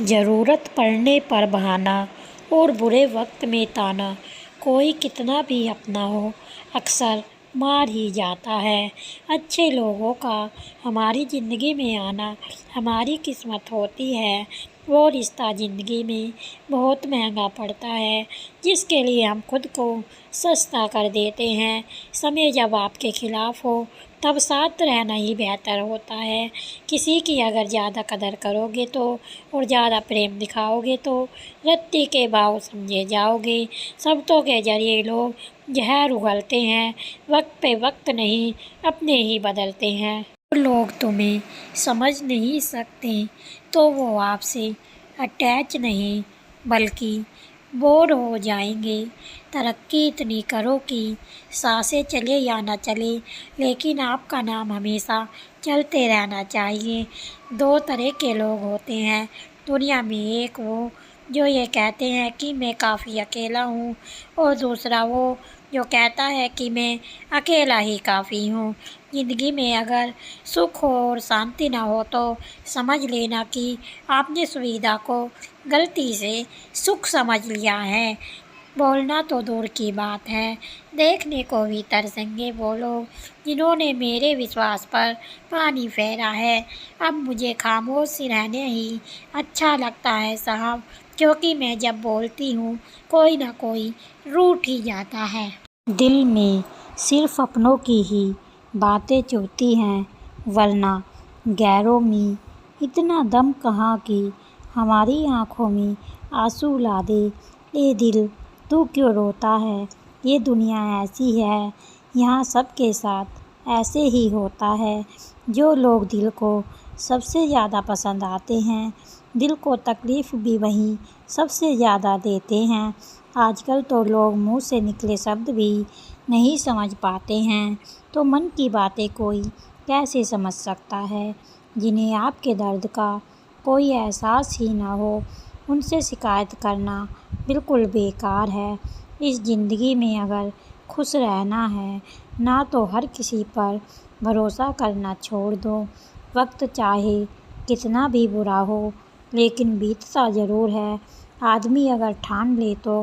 ज़रूरत पड़ने पर बहाना और बुरे वक्त में ताना, कोई कितना भी अपना हो अक्सर मार ही जाता है। अच्छे लोगों का हमारी ज़िंदगी में आना हमारी किस्मत होती है। वो रिश्ता ज़िंदगी में बहुत महंगा पड़ता है, जिसके लिए हम खुद को सस्ता कर देते हैं। समय जब आपके खिलाफ हो तब साथ रहना ही बेहतर होता है। किसी की अगर ज़्यादा कदर करोगे तो और ज़्यादा प्रेम दिखाओगे तो रत्ती के भाव समझे जाओगे। शब्दों के जरिए लोग जहर उगलते हैं, वक्त पे वक्त नहीं अपने ही बदलते हैं। जो लोग तुम्हें समझ नहीं सकते तो वो आपसे अटैच नहीं बल्कि बोर हो जाएंगे। तरक्की इतनी करो कि सांसें चले या ना चले, लेकिन आपका नाम हमेशा चलते रहना चाहिए। दो तरह के लोग होते हैं दुनिया में, एक वो जो ये कहते हैं कि मैं काफ़ी अकेला हूँ, और दूसरा वो जो कहता है कि मैं अकेला ही काफ़ी हूँ। ज़िंदगी में अगर सुख हो और शांति ना हो तो समझ लेना कि आपने सुविधा को गलती से सुख समझ लिया है। बोलना तो दूर की बात है, देखने को भी तरसेंगे वो लोग जिन्होंने मेरे विश्वास पर पानी फेरा है। अब मुझे खामोश रहने ही अच्छा लगता है साहब, क्योंकि मैं जब बोलती हूँ कोई ना कोई रूठ ही जाता है। दिल में सिर्फ अपनों की ही बातें चुभती हैं, वरना गैरों में इतना दम कहाँ कि हमारी आँखों में आंसू ला दे। ए दिल तू क्यों रोता है, ये दुनिया ऐसी है, यहाँ सबके साथ ऐसे ही होता है। जो लोग दिल को सबसे ज़्यादा पसंद आते हैं, दिल को तकलीफ़ भी वही सबसे ज़्यादा देते हैं। आजकल तो लोग मुंह से निकले शब्द भी नहीं समझ पाते हैं, तो मन की बातें कोई कैसे समझ सकता है। जिन्हें आपके दर्द का कोई एहसास ही ना हो, उनसे शिकायत करना बिल्कुल बेकार है। इस ज़िंदगी में अगर खुश रहना है ना तो हर किसी पर भरोसा करना छोड़ दो। वक्त चाहे कितना भी बुरा हो, लेकिन बीतता ज़रूर है। आदमी अगर ठान ले तो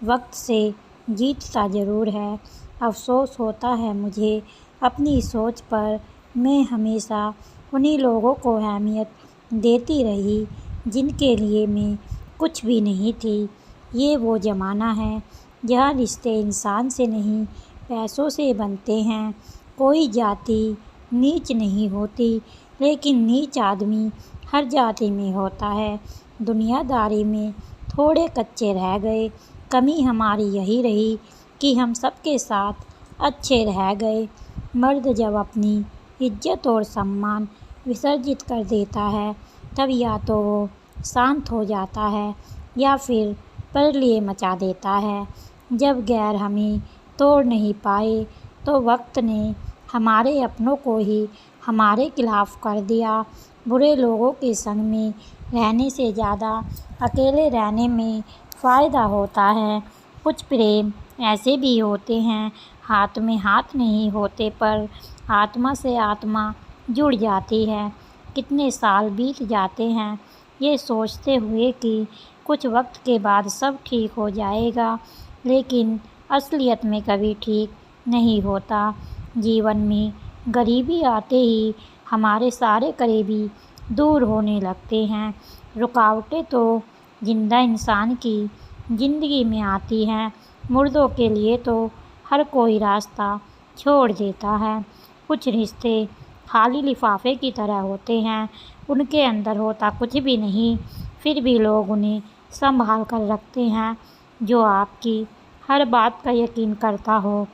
वक्त से जीतता ज़रूर है। अफसोस होता है मुझे अपनी सोच पर, मैं हमेशा उन्हीं लोगों को अहमियत देती रही जिनके लिए मैं कुछ भी नहीं थी। ये वो ज़माना है जहाँ रिश्ते इंसान से नहीं पैसों से बनते हैं। कोई जाति नीच नहीं होती, लेकिन नीच आदमी हर जाति में होता है। दुनियादारी में थोड़े कच्चे रह गए, कमी हमारी यही रही कि हम सबके साथ अच्छे रह गए। मर्द जब अपनी इज्जत और सम्मान विसर्जित कर देता है, तब या तो वो शांत हो जाता है या फिर प्रलय मचा देता है। जब गैर हमें तोड़ नहीं पाए तो वक्त ने हमारे अपनों को ही हमारे खिलाफ कर दिया। बुरे लोगों के संग में रहने से ज़्यादा अकेले रहने में फ़ायदा होता है। कुछ प्रेम ऐसे भी होते हैं, हाथ में हाथ नहीं होते पर आत्मा से आत्मा जुड़ जाती है। कितने साल बीत जाते हैं ये सोचते हुए कि कुछ वक्त के बाद सब ठीक हो जाएगा, लेकिन असलियत में कभी ठीक नहीं होता। जीवन में गरीबी आते ही हमारे सारे करीबी दूर होने लगते हैं। रुकावटें तो जिंदा इंसान की ज़िंदगी में आती हैं, मुर्दों के लिए तो हर कोई रास्ता छोड़ देता है। कुछ रिश्ते खाली लिफाफे की तरह होते हैं, उनके अंदर होता कुछ भी नहीं, फिर भी लोग उन्हें संभाल कर रखते हैं। जो आपकी हर बात का यकीन करता हो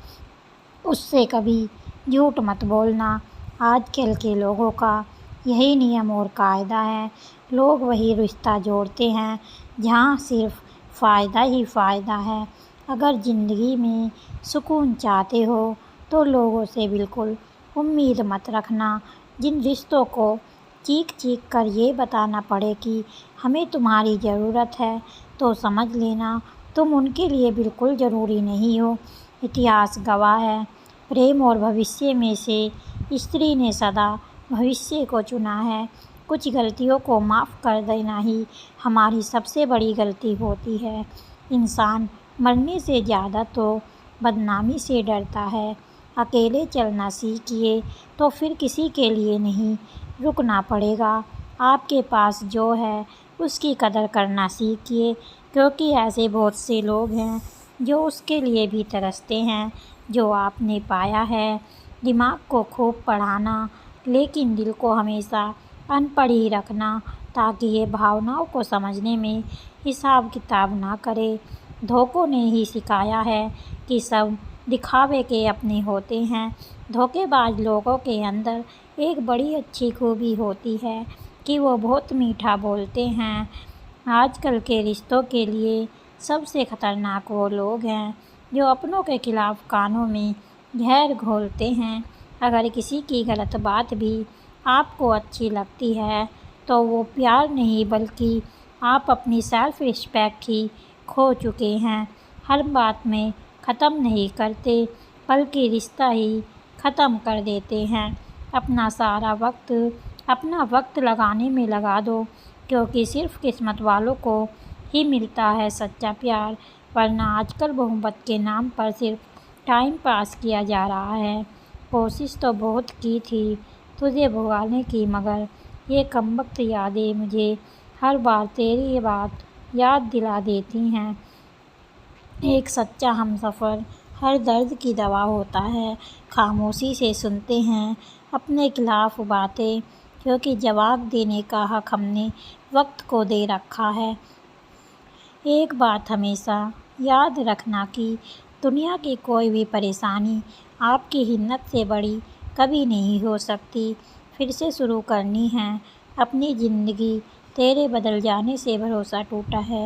उससे कभी झूठ मत बोलना। आजकल के लोगों का यही नियम और कायदा है। लोग वही रिश्ता जोड़ते हैं जहाँ सिर्फ फ़ायदा ही फ़ायदा है। अगर ज़िंदगी में सुकून चाहते हो तो लोगों से बिल्कुल उम्मीद मत रखना। जिन रिश्तों को चीख चीख कर ये बताना पड़े कि हमें तुम्हारी ज़रूरत है, तो समझ लेना तुम उनके लिए बिल्कुल ज़रूरी नहीं हो। इतिहास गवाह है, प्रेम और भविष्य में से स्त्री ने सदा भविष्य को चुना है। कुछ गलतियों को माफ़ कर देना ही हमारी सबसे बड़ी गलती होती है। इंसान मरने से ज़्यादा तो बदनामी से डरता है। अकेले चलना सीखिए तो फिर किसी के लिए नहीं रुकना पड़ेगा। आपके पास जो है उसकी कदर करना सीखिए, क्योंकि ऐसे बहुत से लोग हैं जो उसके लिए भी तरसते हैं जो आपने पाया है। दिमाग को खूब पढ़ाना, लेकिन दिल को हमेशा अनपढ़ ही रखना, ताकि ये भावनाओं को समझने में हिसाब किताब ना करे। धोखों ने ही सिखाया है कि सब दिखावे के अपने होते हैं। धोखेबाज लोगों के अंदर एक बड़ी अच्छी खूबी होती है कि वो बहुत मीठा बोलते हैं। आजकल के रिश्तों के लिए सबसे खतरनाक वो लोग हैं जो अपनों के खिलाफ कानों में जहर घोलते हैं। अगर किसी की गलत बात भी आपको अच्छी लगती है तो वो प्यार नहीं, बल्कि आप अपनी सेल्फ रिस्पेक्ट ही खो चुके हैं। हर बात में ख़त्म नहीं करते, बल्कि रिश्ता ही ख़त्म कर देते हैं। अपना सारा वक्त अपना वक्त लगाने में लगा दो, क्योंकि सिर्फ किस्मत वालों को ही मिलता है सच्चा प्यार, वरना आजकल मोहब्बत के नाम पर सिर्फ टाइम पास किया जा रहा है। कोशिश तो बहुत की थी तुझे भुलाने की, मगर ये कमबख्त यादें मुझे हर बार तेरी ये बात याद दिला देती हैं। एक सच्चा हमसफ़र हर दर्द की दवा होता है। खामोशी से सुनते हैं अपने खिलाफ बातें, क्योंकि जवाब देने का हक हमने वक्त को दे रखा है। एक बात हमेशा याद रखना कि दुनिया की कोई भी परेशानी आपकी हिम्मत से बड़ी कभी नहीं हो सकती। फिर से शुरू करनी है अपनी ज़िंदगी, तेरे बदल जाने से भरोसा टूटा है,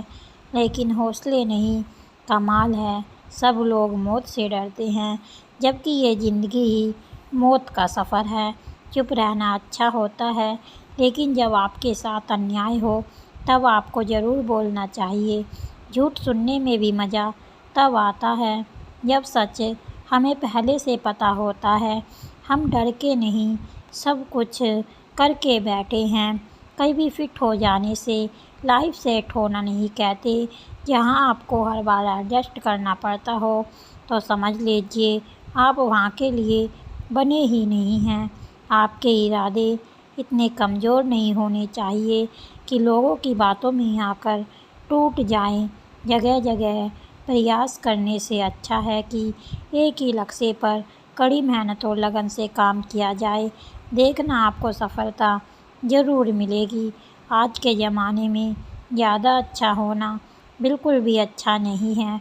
लेकिन हौसले नहीं। कमाल है, सब लोग मौत से डरते हैं, जबकि ये ज़िंदगी ही मौत का सफ़र है। चुप रहना अच्छा होता है, लेकिन जब आपके साथ अन्याय हो तब आपको ज़रूर बोलना चाहिए। झूठ सुनने में भी मज़ा तब आता है जब सच हमें पहले से पता होता है। हम डर के नहीं, सब कुछ करके बैठे हैं। कभी फिट हो जाने से लाइफ सेट होना नहीं कहते। जहाँ आपको हर बार एडजस्ट करना पड़ता हो तो समझ लीजिए आप वहाँ के लिए बने ही नहीं हैं। आपके इरादे इतने कमज़ोर नहीं होने चाहिए कि लोगों की बातों में आकर टूट जाएं। जगह जगह प्रयास करने से अच्छा है कि एक ही लक्ष्य पर कड़ी मेहनत और लगन से काम किया जाए। देखना, आपको सफलता ज़रूर मिलेगी। आज के ज़माने में ज़्यादा अच्छा होना बिल्कुल भी अच्छा नहीं है।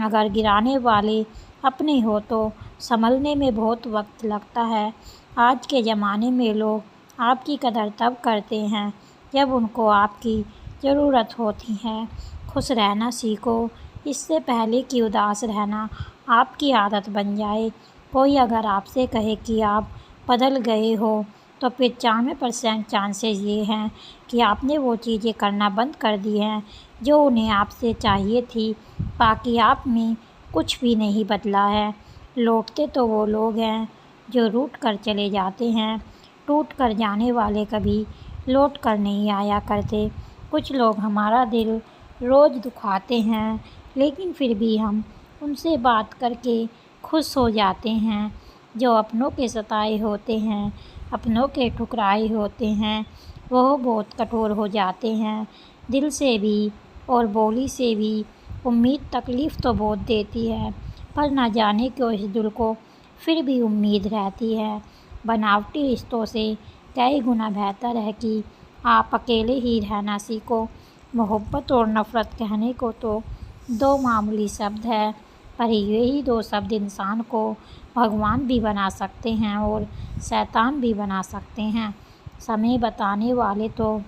अगर गिराने वाले अपने हो तो संभलने में बहुत वक्त लगता है। आज के ज़माने में लोग आपकी कदर तब करते हैं जब उनको आपकी ज़रूरत होती है। खुश रहना सीखो, इससे पहले कि उदास रहना आपकी आदत बन जाए। कोई अगर आपसे कहे कि आप बदल गए हो तो 95% चांसेस ये हैं कि आपने वो चीज़ें करना बंद कर दी हैं जो उन्हें आपसे चाहिए थी। बाकी आप में कुछ भी नहीं बदला है। लौटते तो वो लोग हैं जो रूठ कर चले जाते हैं। टूट कर जाने वाले कभी लौट कर नहीं आया करते। कुछ लोग हमारा दिल रोज़ दुखाते हैं, लेकिन फिर भी हम उनसे बात करके खुश हो जाते हैं। जो अपनों के सताए होते हैं, अपनों के ठुकराए होते हैं, वह बहुत कठोर हो जाते हैं, दिल से भी और बोली से भी। उम्मीद तकलीफ़ तो बहुत देती है, पर न जाने क्यों इस दिल को फिर भी उम्मीद रहती है। बनावटी रिश्तों से कई गुना बेहतर है कि आप अकेले ही रहना सीखो। मोहब्बत और नफ़रत कहने को तो दो मामूली शब्द है, पर यही दो शब्द इंसान को भगवान भी बना सकते हैं और शैतान भी बना सकते हैं। समय बताने वाले तो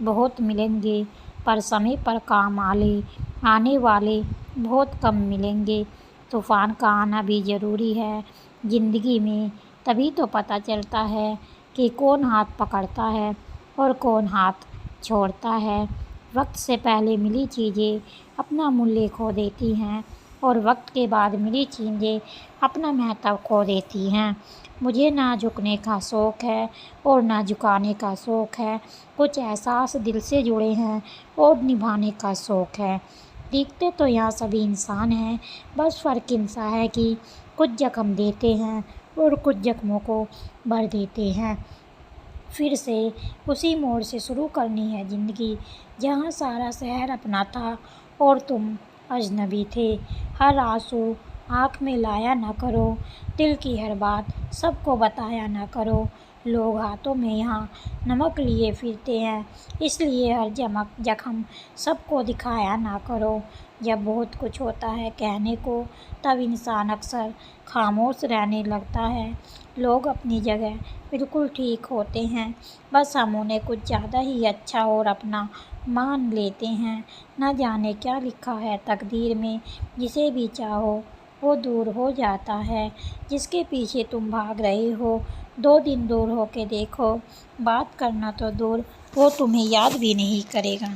बहुत मिलेंगे, पर समय पर काम आने वाले बहुत कम मिलेंगे। तूफ़ान का आना भी ज़रूरी है ज़िंदगी में, तभी तो पता चलता है कि कौन हाथ पकड़ता है और कौन हाथ छोड़ता है। वक्त से पहले मिली चीज़ें अपना मूल्य खो देती हैं। और वक्त के बाद मिली चीज़ें अपना महत्व खो देती हैं। मुझे ना झुकने का शौक़ है और ना झुकाने का शौक़ है। कुछ एहसास दिल से जुड़े हैं और निभाने का शौक़ है। दिखते तो यहाँ सभी इंसान हैं, बस फ़र्क इनसा है कि कुछ ज़ख्म देते हैं और कुछ ज़ख्मों को भर देते हैं। फिर से उसी मोड़ से शुरू करनी है ज़िंदगी, जहाँ सारा शहर अपना था और तुम अजनबी थे। हर आंसू आँख में लाया ना करो, दिल की हर बात सबको बताया ना करो। लोग हाथों में यहाँ नमक लिए फिरते हैं, इसलिए हर ज़ख्म सबको दिखाया ना करो। जब बहुत कुछ होता है कहने को, तब इंसान अक्सर खामोश रहने लगता है। लोग अपनी जगह बिल्कुल ठीक होते हैं, बस हम उन्हें कुछ ज़्यादा ही अच्छा और अपना मान लेते हैं। न जाने क्या लिखा है तकदीर में, जिसे भी चाहो वो दूर हो जाता है। जिसके पीछे तुम भाग रहे हो, 2 दिन दूर होके देखो, बात करना तो दूर, वो तुम्हें याद भी नहीं करेगा।